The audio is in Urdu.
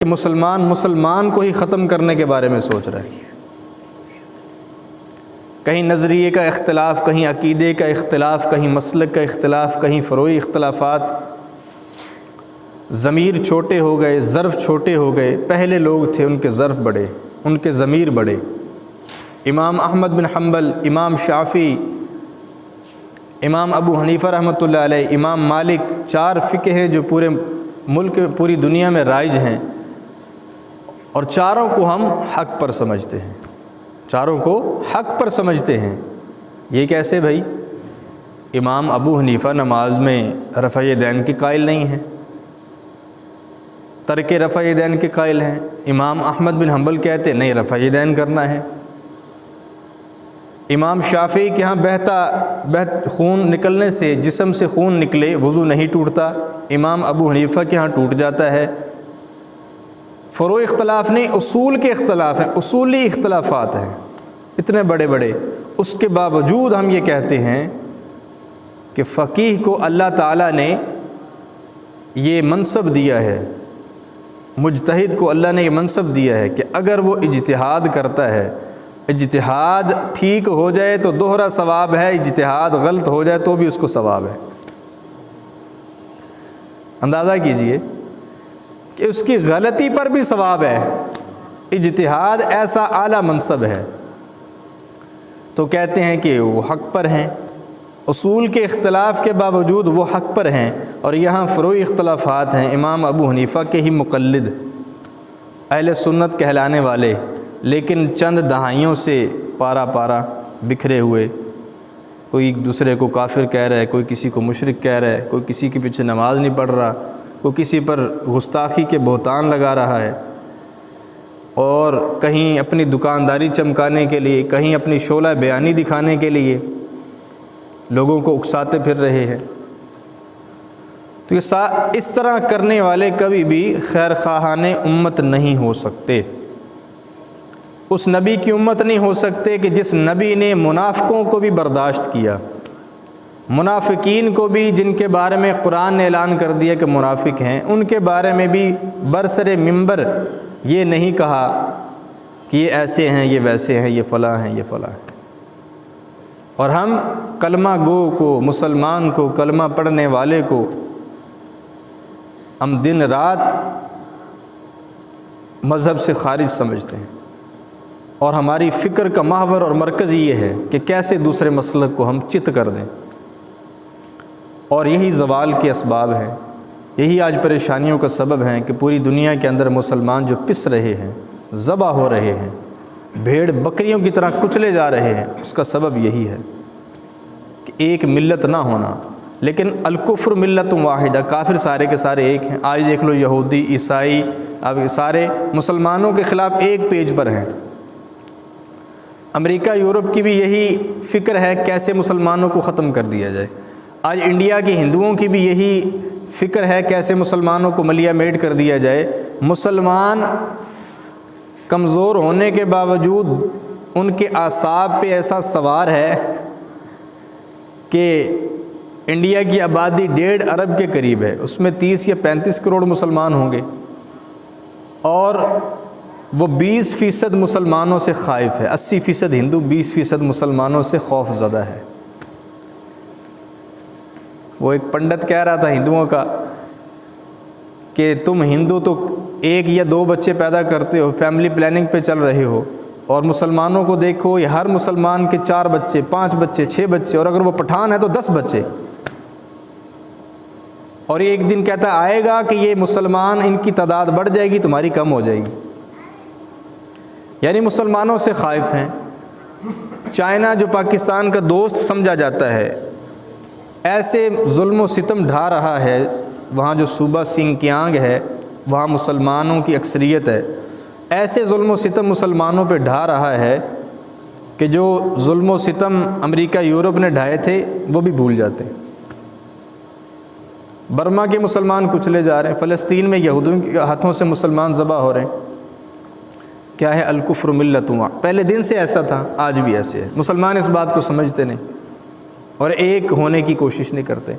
مسلمان کو ہی ختم کرنے کے بارے میں سوچ رہا ہے. کہیں نظریے کا اختلاف، کہیں عقیدے کا اختلاف، کہیں مسلک کا اختلاف، کہیں فروعی اختلافات. ضمیر چھوٹے ہو گئے، ظرف چھوٹے ہو گئے. پہلے لوگ تھے ان کے ظرف بڑے، ان کے ضمیر بڑے. امام احمد بن حنبل، امام شافعی، امام ابو حنیفہ رحمۃ اللہ علیہ، امام مالک، 4 فقہ ہیں جو پورے ملک پوری دنیا میں رائج ہیں، اور چاروں کو ہم حق پر سمجھتے ہیں. چاروں کو حق پر سمجھتے ہیں. یہ کیسے بھائی؟ امام ابو حنیفہ نماز میں رفع یدین کے قائل نہیں ہیں، ترک رفع یدین کے قائل ہیں. امام احمد بن حنبل کہتے نہیں، رفع یدین کرنا ہے. امام شافعی کے ہاں بہت خون نکلنے سے، جسم سے خون نکلے وضو نہیں ٹوٹتا. امام ابو حنیفہ کے ہاں ٹوٹ جاتا ہے. فروع اختلاف نہیں، اصول کے اختلاف ہیں، اصولی اختلافات ہیں اتنے بڑے بڑے. اس کے باوجود ہم یہ کہتے ہیں کہ فقیہ کو اللہ تعالیٰ نے یہ منصب دیا ہے، مجتہد کو اللہ نے یہ منصب دیا ہے کہ اگر وہ اجتہاد کرتا ہے، اجتہاد ٹھیک ہو جائے تو دوہرا ثواب ہے، اجتہاد غلط ہو جائے تو بھی اس کو ثواب ہے. اندازہ کیجئے کہ اس کی غلطی پر بھی ثواب ہے. اجتہاد ایسا اعلیٰ منصب ہے. تو کہتے ہیں کہ وہ حق پر ہیں، اصول کے اختلاف کے باوجود وہ حق پر ہیں. اور یہاں فروعی اختلافات ہیں. امام ابو حنیفہ کے ہی مقلد، اہل سنت کہلانے والے، لیکن چند دہائیوں سے پارا پارا بکھرے ہوئے. کوئی ایک دوسرے کو کافر کہہ رہا ہے، کوئی کسی کو مشرک کہہ رہا ہے، کوئی کسی کے پیچھے نماز نہیں پڑھ رہا، کوئی کسی پر گستاخی کے بہتان لگا رہا ہے، اور کہیں اپنی دکانداری چمکانے کے لیے، کہیں اپنی شعلہ بیانی دکھانے کے لیے لوگوں کو اکساتے پھر رہے ہیں. تو یہ اس طرح کرنے والے کبھی بھی خیر خواہان امت نہیں ہو سکتے. اس نبی کی امت نہیں ہو سکتے کہ جس نبی نے منافقوں کو بھی برداشت کیا، منافقین کو بھی، جن کے بارے میں قرآن نے اعلان کر دیا کہ منافق ہیں، ان کے بارے میں بھی برسر منبر یہ نہیں کہا کہ یہ ایسے ہیں، یہ ویسے ہیں، یہ فلاں ہیں، یہ فلاں ہیں. اور ہم کلمہ گو کو، مسلمان کو، کلمہ پڑھنے والے کو ہم دن رات مذہب سے خارج سمجھتے ہیں. اور ہماری فکر کا محور اور مرکز یہ ہے کہ کیسے دوسرے مسلک کو ہم چت کر دیں. اور یہی زوال کے اسباب ہیں، یہی آج پریشانیوں کا سبب ہیں کہ پوری دنیا کے اندر مسلمان جو پس رہے ہیں، ذبح ہو رہے ہیں، بھیڑ بکریوں کی طرح کچلے جا رہے ہیں. اس کا سبب یہی ہے کہ ایک ملت نہ ہونا. لیکن الکفر ملت واحدہ، کافر سارے کے سارے ایک ہیں. آج دیکھ لو یہودی، عیسائی، اب سارے مسلمانوں کے خلاف ایک پیج پر ہیں. امریکہ، یورپ کی بھی یہی فکر ہے کیسے مسلمانوں کو ختم کر دیا جائے. آج انڈیا کے ہندوؤں کی بھی یہی فکر ہے کیسے مسلمانوں کو ملیا میٹ کر دیا جائے. مسلمان کمزور ہونے کے باوجود ان کے اعصاب پہ ایسا سوار ہے کہ انڈیا کی آبادی 1.5 ارب کے قریب ہے، اس میں 30 یا 35 کروڑ مسلمان ہوں گے، اور وہ 20% مسلمانوں سے خائف ہے. 80% ہندو، 20% مسلمانوں سے خوف زدہ ہے. وہ ایک پنڈت کہہ رہا تھا ہندوؤں کا کہ تم ہندو تو 1 یا 2 بچے پیدا کرتے ہو، فیملی پلاننگ پہ چل رہے ہو، اور مسلمانوں کو دیکھو، یہ ہر مسلمان کے 4 بچے، 5 بچے، 6 بچے، اور اگر وہ پٹھان ہے تو 10 بچے. اور ایک دن کہتا آئے گا کہ یہ مسلمان، ان کی تعداد بڑھ جائے گی، تمہاری کم ہو جائے گی. یعنی مسلمانوں سے خائف ہیں. چائنا جو پاکستان کا دوست سمجھا جاتا ہے، ایسے ظلم و ستم ڈھا رہا ہے. وہاں جو صوبہ سنکیانگ ہے، وہاں مسلمانوں کی اکثریت ہے. ایسے ظلم و ستم مسلمانوں پہ ڈھا رہا ہے کہ جو ظلم و ستم امریکہ، یورپ نے ڈھائے تھے وہ بھی بھول جاتے ہیں. برما کے مسلمان کچلے جا رہے ہیں، فلسطین میں یہودیوں کے ہاتھوں سے مسلمان ذبح ہو رہے ہیں. کیا ہے؟ الکفر ملت واحدہ. پہلے دن سے ایسا تھا، آج بھی ایسے ہے. مسلمان اس بات کو سمجھتے نہیں اور ایک ہونے کی کوشش نہیں کرتے.